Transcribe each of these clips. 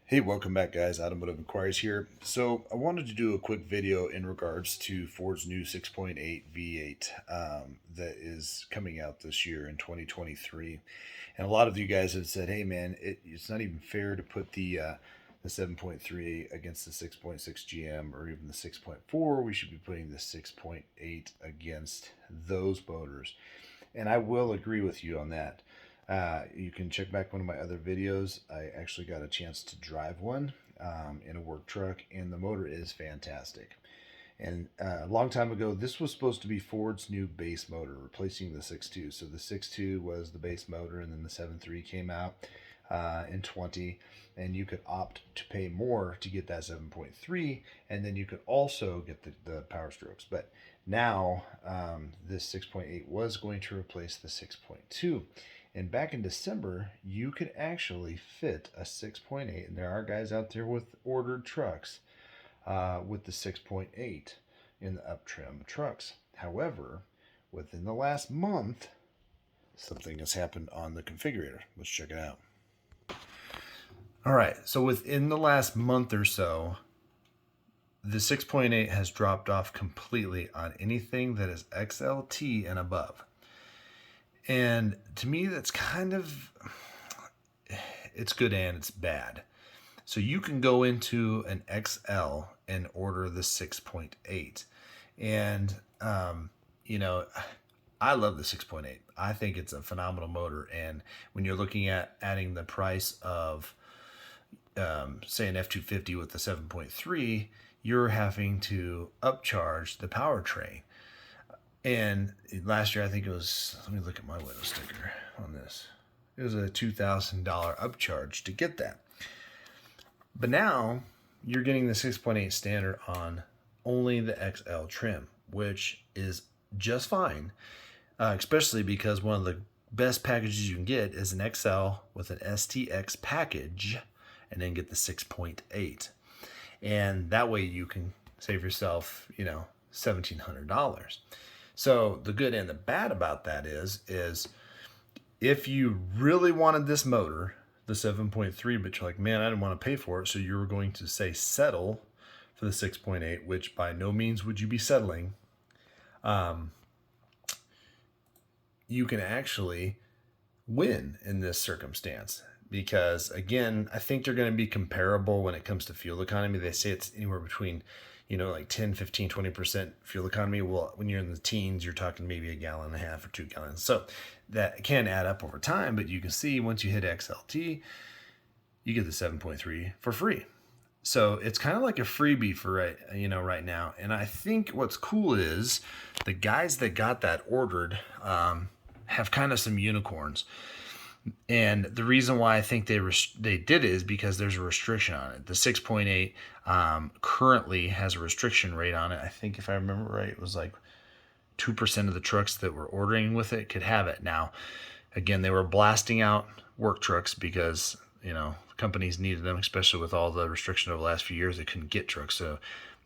Hey, welcome back, guys. Automotive Inquiries here. So, I wanted to do a quick video in regards to Ford's new 6.8 V8 that is coming out this year in 2023. And a lot of you guys have said, "Hey, man, it's not even fair to put the 7.3 against the 6.6 GM or even the 6.4. We should be putting the 6.8 against those motors." And I will agree with you on that. You can check back one of my other videos. I actually got a chance to drive one in a work truck, and the motor is fantastic. And a long time ago, this was supposed to be Ford's new base motor, replacing the 6.2. So the 6.2 was the base motor, and then the 7.3 came out in 20, and you could opt to pay more to get that 7.3, and then you could also get the Power Strokes. But now this 6.8 was going to replace the 6.2. And back in December, you could actually fit a 6.8, and there are guys out there with ordered trucks with the 6.8 in the up trim trucks. However, within the last month, something has happened on the configurator. Let's check it out. All right, so within the last month or so, the 6.8 has dropped off completely on anything that is XLT and above. And to me, that's it's good and it's bad. So you can go into an XL and order the 6.8. And, I love the 6.8. I think it's a phenomenal motor. And when you're looking at adding the price of, say, an F-250 with the 7.3, you're having to upcharge the powertrain. And last year, I think it was, let me look at my window sticker on this. It was a $2,000 upcharge to get that. But now you're getting the 6.8 standard on only the XL trim, which is just fine, especially because one of the best packages you can get is an XL with an STX package and then get the 6.8. And that way you can save yourself, $1,700. So the good and the bad about that is if you really wanted this motor, the 7.3, but you're like, man, I didn't want to pay for it, so you were going to say settle for the 6.8, which by no means would you be settling. You can actually win in this circumstance because, again, I think they're going to be comparable when it comes to fuel economy. They say it's anywhere between like 10, 15, 20% fuel economy. Well, when you're in the teens, you're talking maybe 1.5 gallons or 2 gallons. So that can add up over time, but you can see once you hit XLT, you get the 7.3 for free. So it's kind of like a freebie for right now. And I think what's cool is the guys that got that ordered have kind of some unicorns. And the reason why I think they did it is because there's a restriction on it. The 6.8 currently has a restriction rate on it. I think if I remember right, it was like 2% of the trucks that were ordering with it could have it. Now, again, they were blasting out work trucks because, companies needed them, especially with all the restriction over the last few years. They couldn't get trucks. So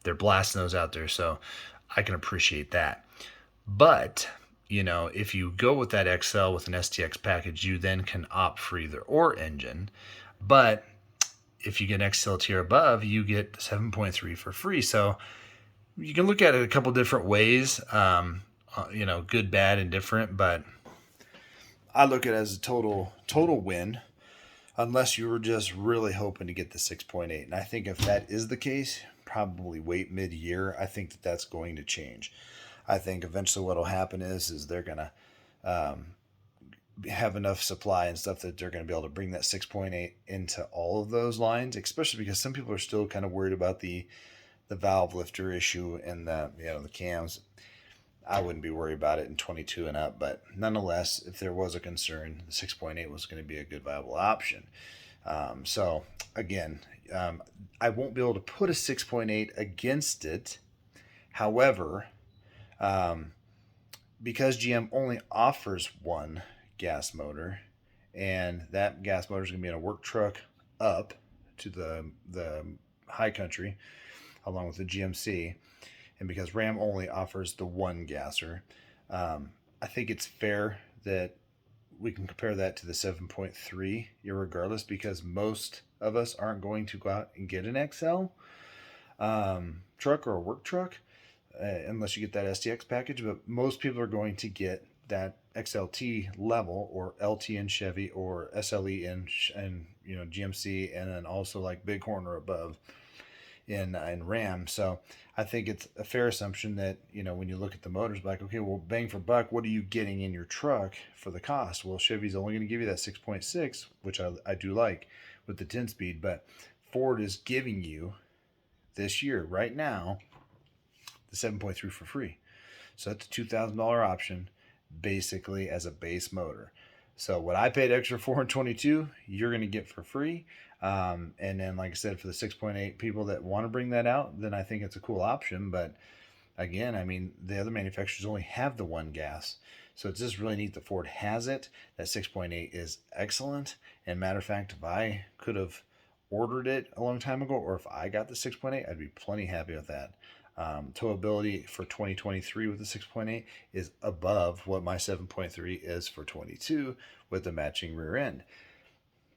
they're blasting those out there. So I can appreciate that. But if you go with that XL with an STX package, you then can opt for either or engine. But if you get XLT or above, you get 7.3 for free. So you can look at it a couple different ways, good, bad, and different. But I look at it as a total win, unless you were just really hoping to get the 6.8. And I think if that is the case, probably wait mid-year. I think that that's going to change. I think eventually what will happen is they're going to have enough supply and stuff that they're going to be able to bring that 6.8 into all of those lines, especially because some people are still kind of worried about the valve lifter issue and the cams. I wouldn't be worried about it in 22 and up, but nonetheless, if there was a concern, the 6.8 was going to be a good viable option. So again, I won't be able to put a 6.8 against it. However, because GM only offers one gas motor, and that gas motor is going to be in a work truck up to the high country, along with the GMC, and because Ram only offers the one gasser, I think it's fair that we can compare that to the 7.3 irregardless, because most of us aren't going to go out and get an XL truck or a work truck, unless you get that STX package. But most people are going to get that XLT level, or LT in Chevy, or SLE in GMC, and then also like Bighorn or above in Ram. So I think it's a fair assumption that, when you look at the motors, like, okay, well, bang for buck, what are you getting in your truck for the cost? Well, Chevy's only going to give you that 6.6, which I do like with the 10 speed, but Ford is giving you this year, right now, the 7.3 for free. So that's a $2,000 option basically as a base motor. So what I paid extra for in 22, you're going to get for free. And then, like I said, for the 6.8 people that want to bring that out, then I think it's a cool option. But again, I mean, the other manufacturers only have the one gas. So it's just really neat that Ford has it. That 6.8 is excellent. And matter of fact, if I could have ordered it a long time ago, or if I got the 6.8, I'd be plenty happy with that. Towability for 2023 with the 6.8 is above what my 7.3 is for 22 with the matching rear end.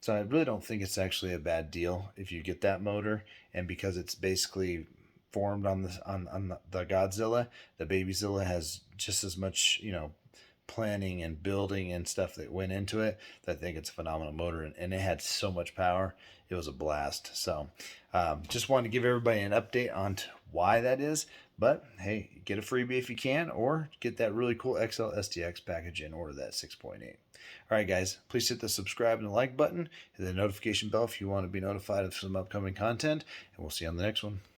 So I really don't think it's actually a bad deal if you get that motor, and because it's basically formed on the Godzilla, the Babyzilla has just as much planning and building and stuff that went into it. I think it's a phenomenal motor, and it had so much power. It was a blast. So just wanted to give everybody an update on why that is. But hey, get a freebie if you can, or get that really cool XL STX package and order that 6.8. All right, guys, please hit the subscribe and the like button, hit the notification bell if you want to be notified of some upcoming content, and we'll see you on the next one.